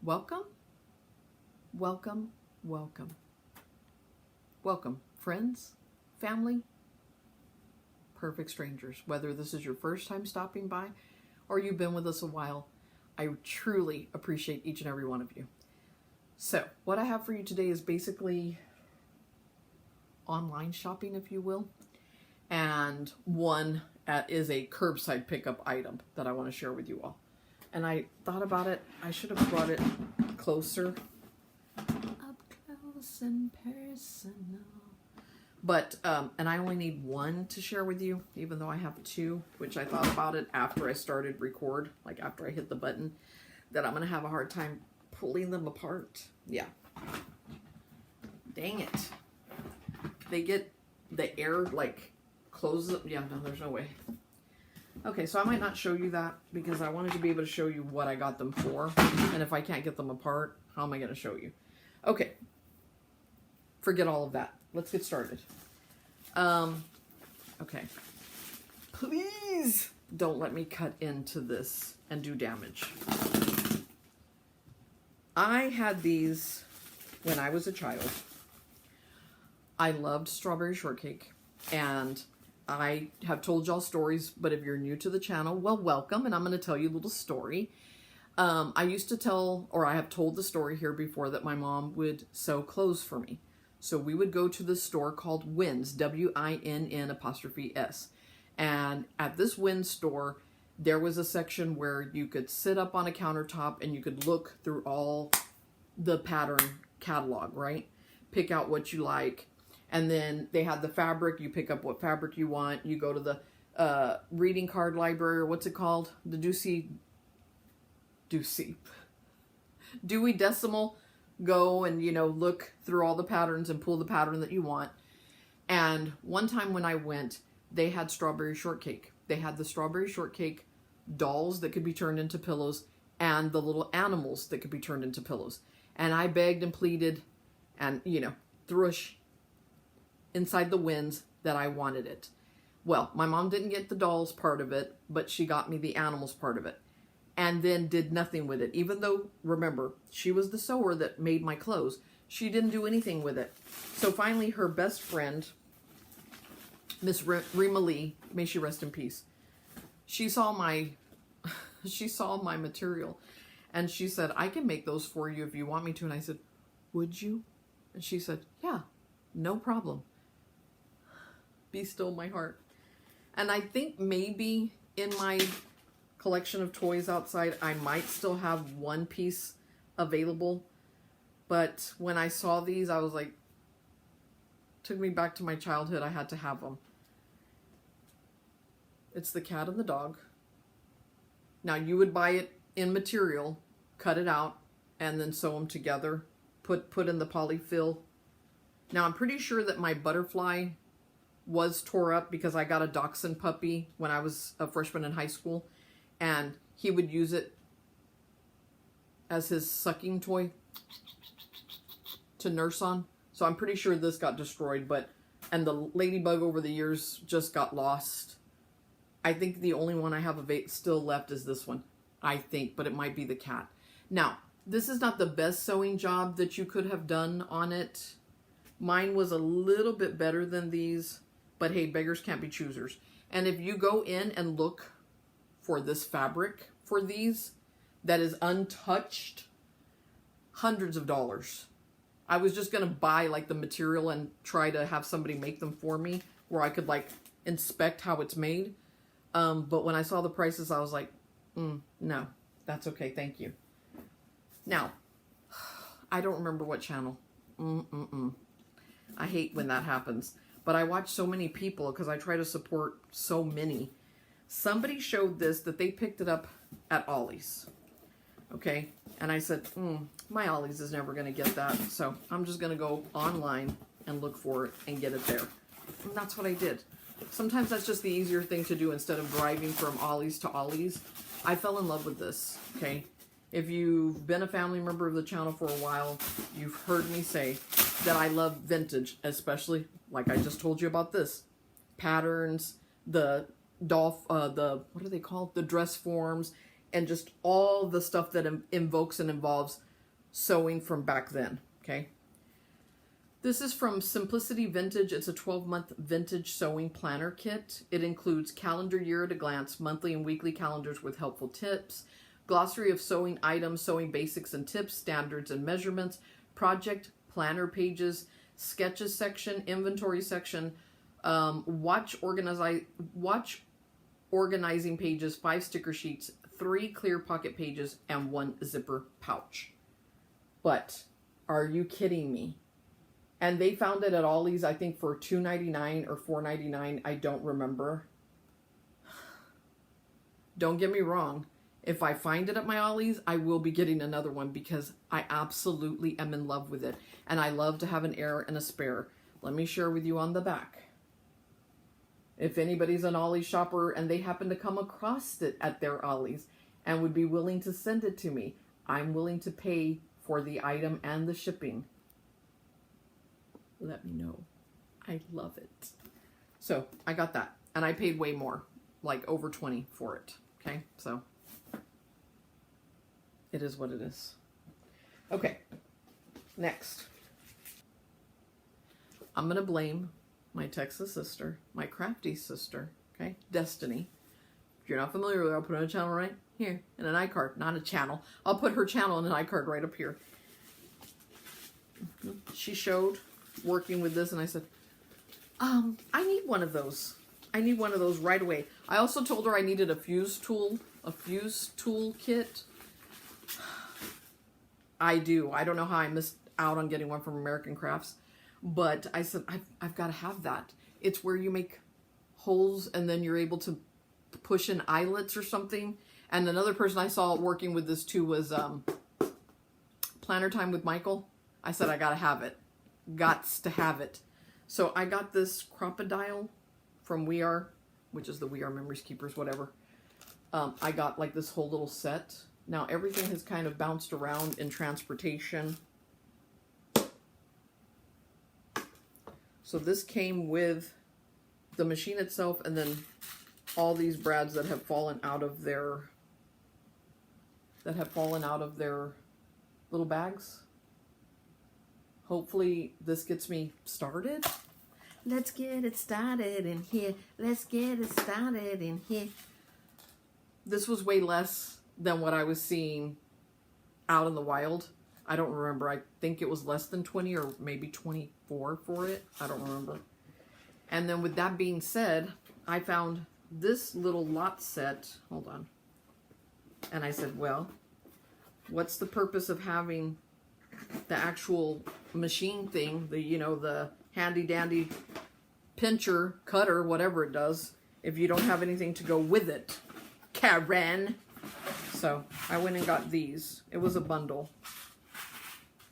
Welcome, welcome, welcome. Welcome, friends, family, perfect strangers. Whether this is your first time stopping by or you've been with us a while, I truly appreciate each and every one of you. So, what I have for you today is basically online shopping, if you will, and one is a curbside pickup item that I want to share with you all. And I thought about it, I should have brought it closer, up close and personal. But, and I only need one to share with you, even though I have two, which I thought about it after I started record, like after I hit the button, that I'm going to have a hard time pulling them apart. Yeah. Dang it. They get the air, like, closes up. Yeah, no, there's no way. Okay, so I might not show you that because I wanted to be able to show you what I got them for. And if I can't get them apart, how am I going to show you? Okay. Forget all of that. Let's get started. Okay. Please don't let me cut into this and do damage. I had these when I was a child. I loved strawberry shortcake, and I have told y'all stories, but if you're new to the channel, well, welcome, and I'm going to tell you a little story. I used to tell, or I have told the story here before, that my mom would sew clothes for me. So we would go to this store called Wynn's, W-I-N-N''S. And at this Wynn's store, there was a section where you could sit up on a countertop and you could look through all the pattern catalog, right? Pick out what you like. And then they had the fabric. You pick up what fabric you want. You go to the reading card library, or what's it called? The Dewey Decimal. Go and, you know, look through all the patterns and pull the pattern that you want. And one time when I went, they had strawberry shortcake. They had the strawberry shortcake dolls that could be turned into pillows and the little animals that could be turned into pillows. And I begged and pleaded and, you know, threw inside the winds that I wanted it. Well, my mom didn't get the dolls part of it, but she got me the animals part of it. And then did nothing with it. Even though, remember, she was the sewer that made my clothes. She didn't do anything with it. So finally, her best friend, Miss Rima Lee, may she rest in peace, she saw my material. And she said, I can make those for you if you want me to. And I said, would you? And she said, yeah, no problem. Be still my heart. And I think maybe in my collection of toys outside, I might still have one piece available. But when I saw these, I was like, took me back to my childhood. I had to have them. It's the cat and the dog. Now, you would buy it in material, cut it out, and then sew them together. Put in the polyfill. Now, I'm pretty sure that my butterfly was tore up because I got a dachshund puppy when I was a freshman in high school. And he would use it as his sucking toy to nurse on. So I'm pretty sure this got destroyed, and the ladybug over the years just got lost. I think the only one I have still left is this one, I think, but it might be the cat. Now, this is not the best sewing job that you could have done on it. Mine was a little bit better than these, but hey, beggars can't be choosers. And if you go in and look for this fabric for these that is untouched, hundreds of dollars. I was just gonna buy like the material and try to have somebody make them for me where I could like inspect how it's made, but when I saw the prices, I was like, no, that's okay, thank you. Now, I don't remember what channel. I hate when that happens, but I watch so many people because I try to support so many. Somebody showed this, that they picked it up at Ollie's. Okay? And I said, my Ollie's is never going to get that. So I'm just going to go online and look for it and get it there. And that's what I did. Sometimes that's just the easier thing to do instead of driving from Ollie's to Ollie's. I fell in love with this. Okay? If you've been a family member of the channel for a while, you've heard me say that I love vintage, especially, like I just told you about this. Patterns, the doll, what are they called? The dress forms, and just all the stuff that invokes and involves sewing from back then, okay? This is from Simplicity Vintage. It's a 12-month vintage sewing planner kit. It includes calendar year at a glance, monthly and weekly calendars with helpful tips, glossary of sewing items, sewing basics and tips, standards and measurements, project planner pages, sketches section, inventory section, watch organizing pages, 5 sticker sheets, 3 clear pocket pages, and 1 zipper pouch. But are you kidding me? And they found it at Ollie's, I think, for $2.99 or $4.99. I don't remember. Don't get me wrong. If I find it at my Ollie's, I will be getting another one because I absolutely am in love with it. And I love to have an heir and a spare. Let me share with you on the back. If anybody's an Ollie's shopper and they happen to come across it at their Ollie's and would be willing to send it to me, I'm willing to pay for the item and the shipping. Let me know. I love it. So I got that. And I paid way more. Like over $20 for it. Okay. So it is what it is. Okay. Next. I'm going to blame my Texas sister. My crafty sister. Okay. Destiny. If you're not familiar with her, I'll put it on a channel right here. In an iCard. Not a channel. I'll put her channel in an iCard right up here. She showed working with this and I said, I need one of those. I need one of those right away. I also told her I needed a fuse tool kit. I do. I don't know how I missed out on getting one from American Crafts, but I said, I've got to have that. It's where you make holes and then you're able to push in eyelets or something. And another person I saw working with this too was Planner Time with Michael. I said, I got to have it. Gots to have it. So I got this crocodile from We Are, which is the We Are Memories Keepers, whatever. I got like this whole little set. Now everything has kind of bounced around in transportation. So this came with the machine itself and then all these brads that have fallen out of their little bags. Hopefully this gets me started. Let's get it started in here. Let's get it started in here. This was way less than what I was seeing out in the wild. I don't remember. I think it was less than 20 or maybe 24 for it. I don't remember. And then with that being said, I found this little lot set. Hold on. And I said, well, what's the purpose of having the actual machine thing, the handy dandy pincher, cutter, whatever it does, if you don't have anything to go with it, Karen. So I went and got these. It was a bundle.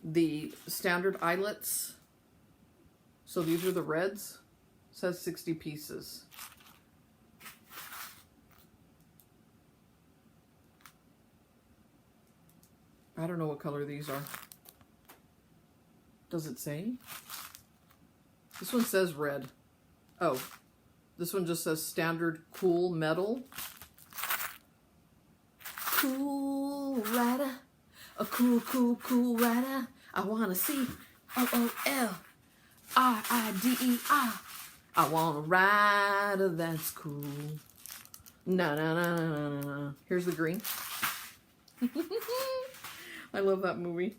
The standard eyelets. So these are the reds. It says 60 pieces. I don't know what color these are. Does it say? This one says red. Oh, this one just says standard cool metal. Cool rider. A cool, cool, cool rider. I want to see OOLRIDER. I want a rider that's cool. No, no, no, no, no, no. Here's the green. I love that movie.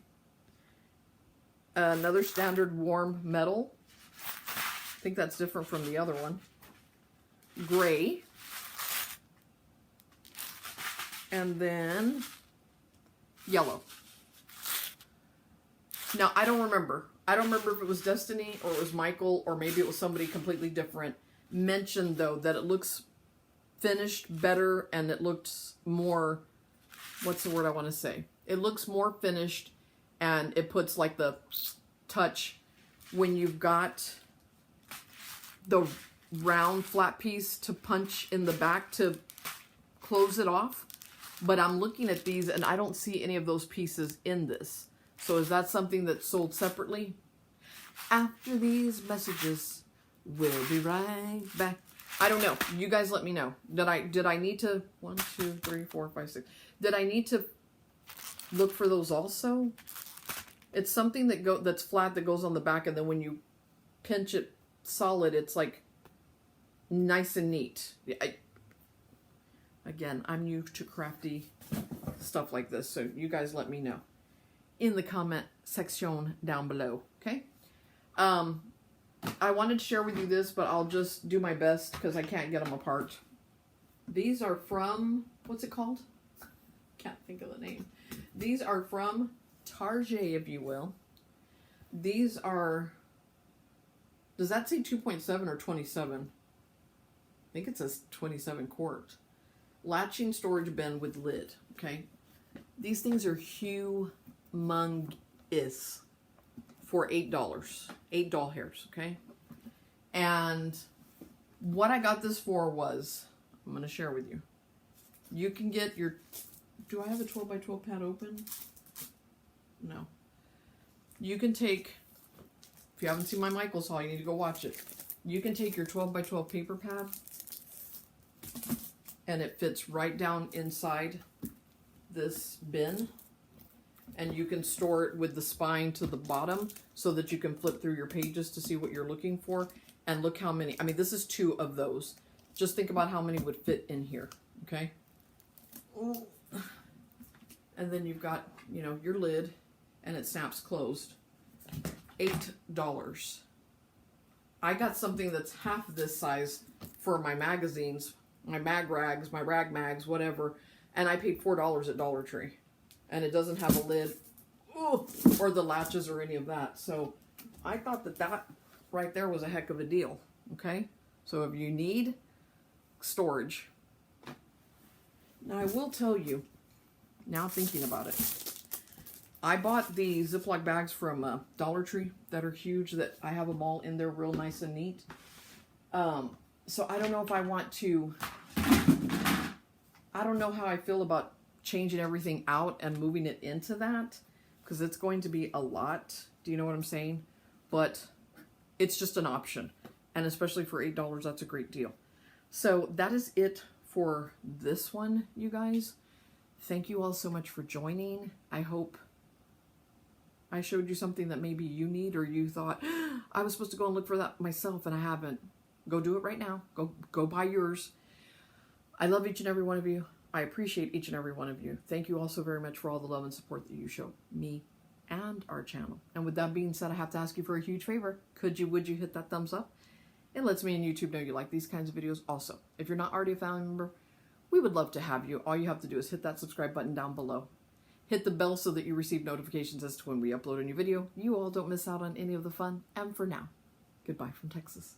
Another standard warm metal. I think that's different from the other one. Gray. And then yellow. Now, I don't remember. I don't remember if it was Destiny or it was Michael or maybe it was somebody completely different. Mentioned, though, that it looks finished better and it looks more, what's the word I want to say? It looks more finished and it puts like the touch when you've got the round flat piece to punch in the back to close it off. But I'm looking at these and I don't see any of those pieces in this. So is that something that's sold separately? After these messages, we'll be right back. I don't know. You guys let me know. Did I need to 1, 2, 3, 4, 5, 6? Did I need to look for those also? It's something that's flat that goes on the back, and then when you pinch it solid, it's like nice and neat. Again, I'm new to crafty stuff like this, so you guys let me know in the comment section down below, okay? I wanted to share with you this, but I'll just do my best because I can't get them apart. These are from, what's it called? Can't think of the name. These are from Target, if you will. These are, does that say 2.7 or 27? I think it says 27 quart. Latching storage bin with lid, okay? These things are humongous for $8. 8 doll hairs, okay? And what I got this for was, I'm going to share with you. You can get your, do I have a 12 by 12 pad open? No. You can take, if you haven't seen my Michael's haul, you need to go watch it. You can take your 12 by 12 paper pad, and it fits right down inside this bin. And you can store it with the spine to the bottom so that you can flip through your pages to see what you're looking for. And look how many, I mean, this is 2 of those. Just think about how many would fit in here, okay? And then you've got, you know, your lid, and it snaps closed. $8. I got something that's half this size for my magazines, my mag rags, my rag mags, whatever, and I paid $4 at Dollar Tree. And it doesn't have a lid, or the latches or any of that. So I thought that right there was a heck of a deal, okay? So if you need storage. Now I will tell you, now thinking about it, I bought the Ziploc bags from Dollar Tree that are huge, that I have them all in there real nice and neat. So I don't know if I want to, I don't know how I feel about changing everything out and moving it into that, because it's going to be a lot. Do you know what I'm saying? But it's just an option, and especially for $8, that's a great deal. So that is it for this one, you guys. Thank you all so much for joining. I hope I showed you something that maybe you need, or you thought, I was supposed to go and look for that myself and I haven't. Go do it right now. Go buy yours. I love each and every one of you. I appreciate each and every one of you. Thank you all so very much for all the love and support that you show me and our channel. And with that being said, I have to ask you for a huge favor. Would you hit that thumbs up? It lets me and YouTube know you like these kinds of videos. Also, if you're not already a family member, we would love to have you. All you have to do is hit that subscribe button down below. Hit the bell so that you receive notifications as to when we upload a new video. You all don't miss out on any of the fun. And for now, goodbye from Texas.